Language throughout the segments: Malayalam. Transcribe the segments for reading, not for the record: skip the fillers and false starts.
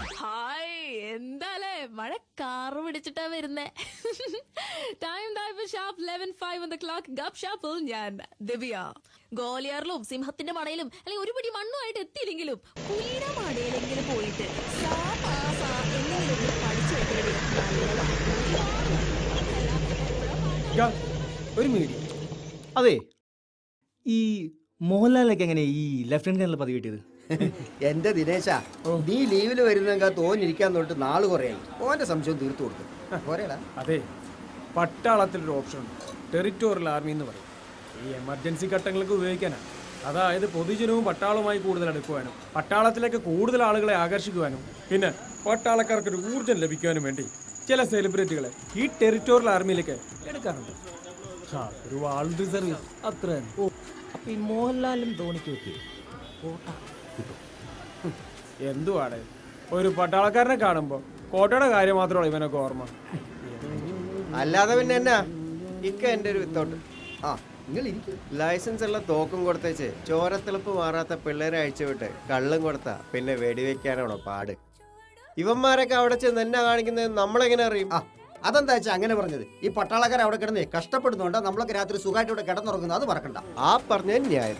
ഹായ്, എന്താലേ മഴ കാറ് പിടിച്ചിട്ടാ വരുന്നേ. Time sharp 11:05 on the clock. ഗപ്പ് ഷാപ്പിൽ ഞാൻ ദിവ്യ. ഗോലിയാറിലും സിംഹത്തിന്റെ മടയിലും അല്ലെങ്കിൽ ഒരു പിടി മണ്ണുമായിട്ട് എത്തിയില്ലെങ്കിലും പുലിയുടെ മടയിലെങ്കിലും പോയിട്ട് എന്തെങ്കിലും പഠിച്ചു വെക്കരുത്. ഒരു മീഡിയം. അതെ, ഈ മോഹൻലാലിനൊക്കെ എങ്ങനെ ഈ ലെഫ്റ്റനന്റ് ജനറൽ പദവി കിട്ടിയത്? എന്റെ ദിനേശ, നീ ലീവില് വരുന്നെങ്കിൽ തോന്നിരിക്കാൻ തൊട്ട് നാള് കുറയായി. ഓന്റെ സംശയം തീർത്തു കൊടുക്കും. പോരേടാ. അതെ, പട്ടാളത്തിലൊരു ഓപ്ഷൻ ഉണ്ട്, ടെറിറ്റോറിയൽ ആർമി എന്ന് പറയും. ഈ എമർജൻസി ഘട്ടങ്ങൾക്ക് ഉപയോഗിക്കാനാണ്. അതായത് പൊതുജനവും പട്ടാളവുമായി കൂടുതൽ അടുക്കുവാനും പട്ടാളത്തിലേക്ക് കൂടുതൽ ആളുകളെ ആകർഷിക്കുവാനും പിന്നെ പട്ടാളക്കാർക്കൊരു ഊർജ്ജം ലഭിക്കുവാനും വേണ്ടി ചില സെലിബ്രിറ്റികളെ ഈ ടെറിറ്റോറിയൽ ആർമിയിലേക്ക് എടുക്കാറുണ്ട്. ഒരു വാളണ്ടറി സർവീസ് അത്ര. അപ്പൊ ഈ മോഹൻലാലും ധോണിക്ക് വെക്കും എന്തുവാടെ, ഒരു പട്ടാളക്കാരനെ കാണുമ്പോൾ കോട്ടയുടെ കാര്യം മാത്രമാണ് ഇവനൊക്കെ ഓർമ്മ. അല്ലാതെ പിന്നെ എന്നാ ഇക്ക എന്റെ ഒരു വിത്തോട്ട്. ആ, നിങ്ങൾ ഇരിക്കും. ലൈസൻസ് ഉള്ള തോക്കും കൊടുത്തേച്ച് ചോരത്തിളപ്പ് മാറാത്ത പിള്ളേരെ അഴിച്ചുവിട്ട് കള്ളും കൊടുത്ത പിന്നെ വെടിവെക്കാനാണോ പാട്? ഇവന്മാരൊക്കെ അവിടെ ചെന്ന് എന്നാ കാണിക്കുന്നത് നമ്മളെങ്ങനെ അറിയും? അതെന്താ വെച്ചാൽ അങ്ങനെ പറഞ്ഞത്? ഈ പട്ടാളക്കാർ അവിടെ കിടന്നേ കഷ്ടപ്പെടുന്നുണ്ടോ? നമ്മളൊക്കെ രാത്രി സുഖമായിട്ട് ഇവിടെ കിടന്നുറങ്ങുന്നത്, അത് മറക്കണ്ട. ആ പറഞ്ഞ ന്യായം.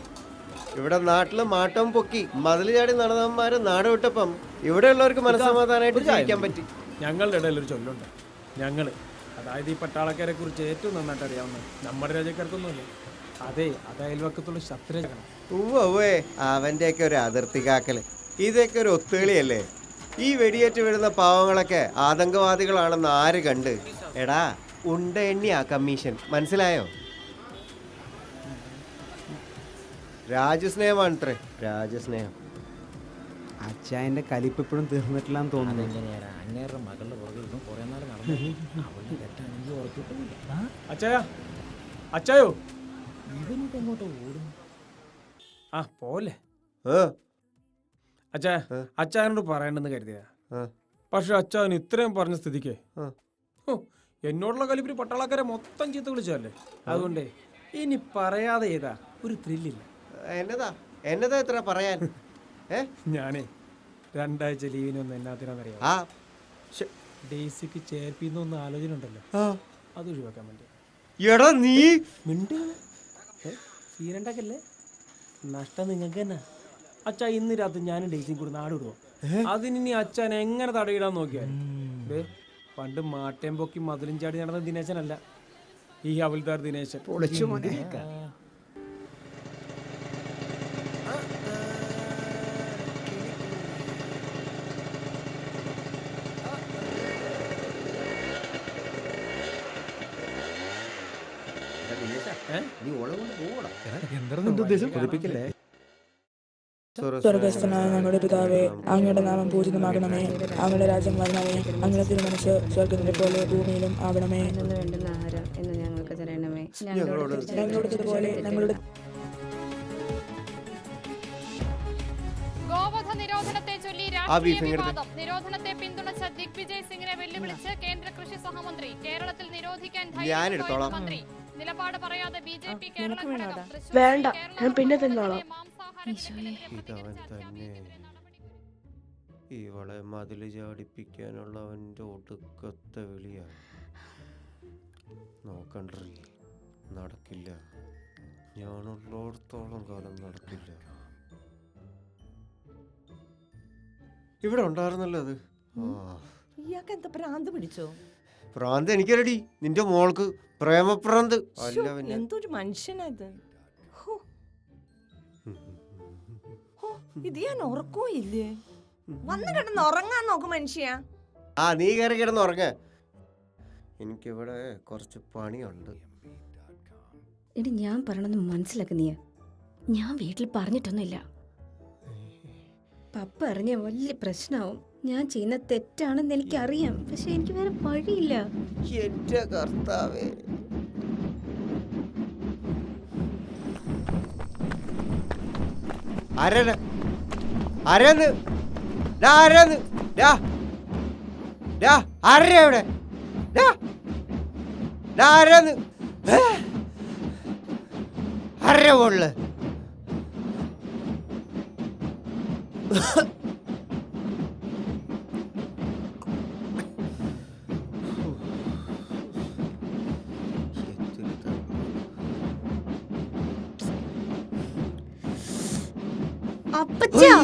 ഇവിടെ നാട്ടില് മാട്ടം പൊക്കി മതിൽ ചാടി നടന്നവന്മാര് നാട് വിട്ടപ്പം ഇവിടെയുള്ളവർക്ക് മനസ്സമാധാനമായിട്ട് ജീവിക്കാൻ പറ്റി. ഞങ്ങളുടെ ഇടയിൽ ഒരു ചൊല്ലുണ്ട്. ഞങ്ങള്, അതായത് ഈ പട്ടാളക്കാരെ കുറിച്ച് ഏറ്റവും നന്നായിട്ട് അറിയാവുന്ന നമ്മുടെ രാജ്യക്കാർക്കൊന്നുമില്ല. അതെ, അത് അയൽവക്കത്തുള്ള ശത്രുജനം. ഉവ്വേ, അവന്റെയൊക്കെ ഒരു അതിർത്തി കാക്കല്. ഇതൊക്കെ ഒരു ഒത്തുകളിയല്ലേ? ഈ വെടിയേറ്റ് വീഴുന്ന പാവങ്ങളൊക്കെ ആതങ്കവാദികളാണെന്ന് ആര് കണ്ട്? എടാ, ഉണ്ട എണ്ണിയാ കമ്മീഷൻ, മനസ്സിലായോ? രാജ്യസ്നേഹമാണത്രേ, രാജ്യസ്നേഹം. അച്ചായന്റെ കലിപ്പ് ഇപ്പോഴും തീർന്നിട്ടില്ലാന്ന് തോന്നുന്നു. അച്ചായ, അച്ചായോ, ഇവനിപ്പോ എങ്ങോട്ടോ ഓടുന്നു. ആ പോലെ അച്ചായ, അച്ചായനോട് പറയണ്ടെന്ന് കരുതിയാ. പക്ഷെ അച്ചായൻ ഇത്രയും പറഞ്ഞ സ്ഥിതിക്ക് എന്നോടുള്ള കലിപ്പിന് പട്ടാളക്കാരെ മൊത്തം ചീത്ത വിളിച്ചല്ലേ. അതുകൊണ്ടേ ഇനി പറയാതെ ചെയ്താ ഒരു ത്രില്ലില്ല. എന്നതാ ഇത്ര പറയാൻ? ഞാനേ 2 ആഴ്ച ലീവിനൊന്നും എന്നാത്തിനാന്നറിയാം. ഡേസിക്ക് ചേർപ്പിന്നൊന്ന് ആലോചന ഉണ്ടല്ലോ, അത് ഒഴിവാക്കാൻ വേണ്ടി. എടാ നീ സീനുണ്ടാക്കല്ലേ, നഷ്ടം നിങ്ങൾക്ക് തന്നെ. അച്ഛാ, ഇന്ന് രാത്രി ഞാനും ഡേസിയും കൂടി നാട് വിടുവോ? അതിനി അച്ഛൻ എങ്ങനെ തടയിടാൻ നോക്കിയാൽ പണ്ട് മാട്ടയം പൊക്കി മതിലും ചാടി നടന്ന ദിനേശനല്ല ഈ ഹവൽദാർ ദിനേശൻ. നീ ഓളെ കൊണ്ട് പോവടാ. സ്വർഗസ്ഥനായ ഞങ്ങളുടെ പിതാവേ, അങ്ങയുടെ നാമം പൂജിതമാകണമേ. അങ്ങയുടെ രാജ്യം വരണമേ. അങ്ങയുടെ തിരുമനസ് സ്വർഗത്തിലെ പോലെ ഭൂമിയിലും ആവണമേ. വേണ്ടുന്ന ആഹാരം എന്ന് ഞങ്ങൾക്ക് തരണമേ. ഞങ്ങളോടതുപോലെ ഞങ്ങളുടെ ഗോവധ നിരോധനത്തെ ചൊല്ലി രാഷ്ട്രീയ വിവാദം. നിരോധനത്തെ പിന്തുണച്ച ദിഗ്വിജയ് സിംഗിനെ വെല്ലുവിളിച്ച് കേന്ദ്ര കൃഷി സഹമന്ത്രി. കേരളത്തിൽ നിരോധിക്കാൻ മന്ത്രി. നിലപാട് പറയാതെ ബിജെപി കേരള ഘടകം. വേണ്ട, ഞാൻ പിന്നെ തിന്നോളാം. ഇതവൻ തന്നെ, ഇവളെ മതില് ചാടിപ്പിക്കാനുള്ള അവന്റെ ഒടുക്കത്തെ വിളിയാണ്. നോക്കണ്ടേ, നടക്കില്ല. ഞാനുള്ളോടത്തോളം കാലം നടക്കില്ല. ഇവിടെ ഉണ്ടായിരുന്നല്ലോ അത്. ഇയാൾക്ക് എന്താ ഭ്രാന്ത് പിടിച്ചോ? ഭ്രാന്ത് എനിക്കല്ലടി, നിന്റെ മോൾക്ക് പ്രേമഭ്രാന്ത്. എന്തൊരു മനുഷ്യനത്. ഇത് ഞാൻ ഉറക്കോ ഇല്ലേ? വന്ന് കിടന്ന് ഉറങ്ങാൻ നോക്കും മനുഷ്യ. നീ കയറി കിടന്ന് ഉറങ്ങ. എനിക്കിവിടെ കുറച്ച് പണിയുണ്ട്. എടി, ഞാൻ പറയണത് മനസ്സിലാക്ക. നീ, ഞാൻ വീട്ടിൽ പറഞ്ഞിട്ടൊന്നുമില്ല. പപ്പ അറിഞ്ഞ വലിയ പ്രശ്നമാവും. ഞാൻ ചെയ്യുന്ന തെറ്റാണെന്ന് എനിക്കറിയാം, പക്ഷെ എനിക്ക് വേറെ വഴിയില്ല. എന്റെ കർത്താവേ, ആരാന്ന് ആരാന്ന് ആരാന്ന് ആരാ ഇവിടെ? ആരാന്ന് ആരാ ഉള്ളു? അപ്പച്ചാ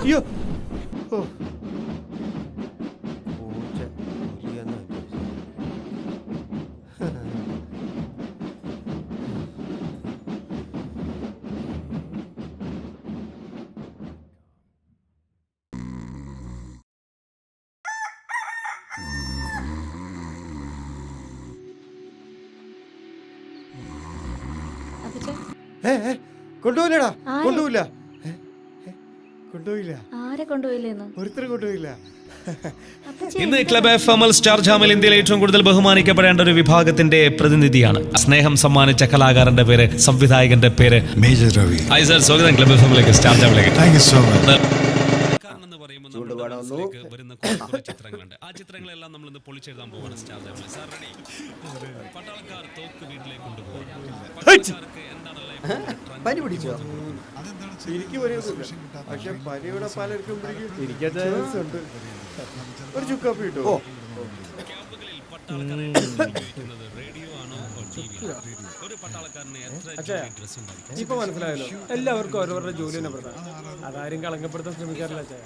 അയ്യോ ഓ പൂച്ച പുലിയെന്ന് വിചാരിച്ചു. കൊണ്ടുപോയില്ലടാ ആരെ? കൊണ്ടുപോയില്ല കൊണ്ടുപോയില്ല ആരെ കൊണ്ടുപോയില്ലേന്ന് ഒരുത്തരും കൊണ്ടുപോയില്ല. ഇന്ന് ക്ലബ് FM സ്റ്റാർ ജാമിൽ ഇന്ത്യയിൽ ഏറ്റവും കൂടുതൽ ബഹുമാനിക്കപ്പെടേണ്ട ഒരു വിഭാഗത്തിന്റെ പ്രതിനിധിയാണ്. സ്നേഹം സമ്മാനിച്ച കലാകാരന്റെ പേര്, സംവിധായകന്റെ പേര് മേജർ രവി. ഹായ് സർ, സ്വാഗതം ക്ലബ് FM സ്റ്റാർ ജാമിലേക്ക്. Thank you so much. വരുന്ന കുറേ ചിത്രങ്ങളുണ്ട്. ആ ചിത്രങ്ങളെല്ലാം നമ്മൾ ഇന്ന് പൊളിച്ചെഴുതാൻ പോവാണ് സ്റ്റാർ ജാമിൽ. Sir ready? പട്ടാളക്കാർ തോക്ക് വീട്ടിലേക്ക് കൊണ്ടുപോകും. പട്ടാളക്കാർക്ക് എന്താണ് പനി പിടിച്ചോ? എനിക്ക് പനിയൊന്നുമില്ല, പക്ഷെ പനിയുടെ പലർക്കും പിടിക്കാൻ ചാൻസ് ഉണ്ട്. ഒരു ചുക്കാപ്പി കിട്ടുമോ? ക്യാമ്പുകളിൽ പട്ടാളക്കാരെ ഉപയോഗിക്കുന്നത് റേഡിയോ ആണോ TV ആണോ? ഒരു പട്ടാളക്കാരന് എത്ര ഡ്രസ് ഉണ്ടാവും? ഇപ്പൊ മനസ്സിലായല്ലോ, എല്ലാവർക്കും അവരവരുടെ ജോലി തന്നെ പ്രധാനം. അതാരും കളങ്കപ്പെടുത്താൻ ശ്രമിക്കാറില്ല അച്ഛാ.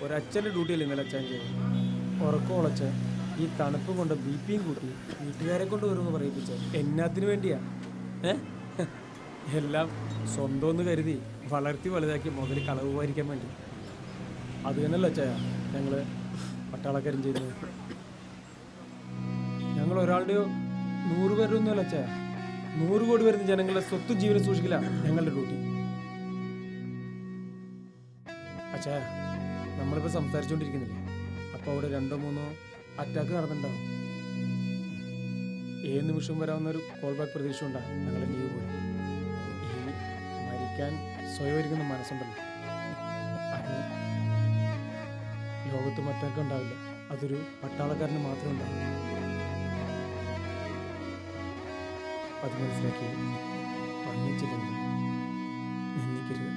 ഒരച്ഛൻ്റെ ഡ്യൂട്ടിയിൽ ഇന്നലെ അച്ഛൻ ചെയ്തു. ഉറക്കം ഉളച്ച ഈ തണുപ്പ് കൊണ്ട് BP കൂട്ടി വീട്ടുകാരെ കൊണ്ട് വരുമെന്ന് പറയിപ്പിച്ച എന്നാത്തിന് വേണ്ടിയാ? എല്ലാം സ്വന്തം എന്ന് കരുതി വളർത്തി വലുതാക്കി മുതൽ കളവ് വാരിക്കാൻ വേണ്ടി. അത് തന്നെയല്ല അച്ഛാ ഞങ്ങൾ പട്ടാളക്കാരും ചെയ്യുന്നത്. ഞങ്ങൾ ഒരാളുടെയോ 100 പേരുടെ ഒന്നുമല്ല അച്ഛാ, 100 കോടി വരുന്ന ജനങ്ങളുടെ സ്വത്തും ജീവനും സൂക്ഷിക്കില്ല ഞങ്ങളുടെ ഡ്യൂട്ടി. അച്ഛാ നമ്മളിപ്പോൾ സംസാരിച്ചുകൊണ്ടിരിക്കുന്നില്ലേ, അപ്പോൾ അവിടെ 2-3 അറ്റാക്ക് നടന്നിട്ടുണ്ടാവും. ഏത് നിമിഷവും വരാവുന്ന ഒരു കോൾ ബാക്ക് പ്രതീക്ഷ ഉണ്ടാകും. ഞങ്ങളുടെ ലീവ് പോയി ഈ മരിക്കാൻ സ്വയം ഒരുക്കുന്ന മനസ്സുണ്ടല്ലോ, അത് ലോകത്ത് മറ്റാർക്കും ഉണ്ടാവില്ല. അതൊരു പട്ടാളക്കാരന് മാത്രമേ ഉണ്ടാവൂ. അത് മനസ്സിലാക്കി വന്നിച്ചില്ലെങ്കിൽ നിന്ദിക്കരുത്.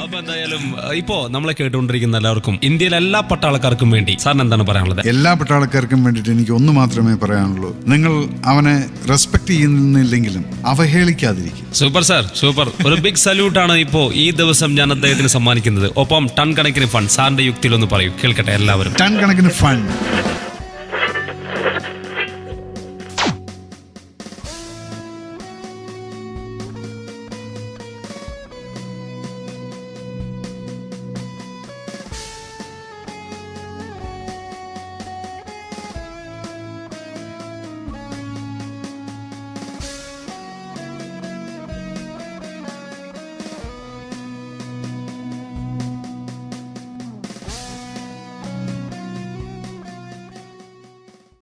അപ്പൊ എന്തായാലും ഇപ്പോ നമ്മളെ കേട്ടുകൊണ്ടിരിക്കുന്ന എല്ലാവർക്കും, ഇന്ത്യയിലെ എല്ലാ പട്ടാളക്കാർക്കും വേണ്ടി സാറിന് എന്താണ് പറയാനുള്ളത്? എല്ലാ പട്ടാളക്കാർക്കും വേണ്ടിയിട്ട് എനിക്ക് ഒന്ന് മാത്രമേ പറയാനുള്ളൂ. നിങ്ങൾ അവനെ റെസ്പെക്ട് ചെയ്യുന്നില്ലെങ്കിലും അവഹേളിക്കാതിരിക്കും. Super sir, super. ഒരു ബിഗ് സല്യൂട്ട് ആണ് ഇപ്പോ ഈ ദിവസം ഞാൻ അദ്ദേഹത്തിന് സമ്മാനിക്കുന്നത്. ഒപ്പം ടൺ കണക്കിന് ഫണ്ട്. സാറിന്റെ യുക്തിയിലൊന്ന് പറയൂ, കേൾക്കട്ടെ എല്ലാവരും. ടൺ കണക്കിന് ഫണ്ട്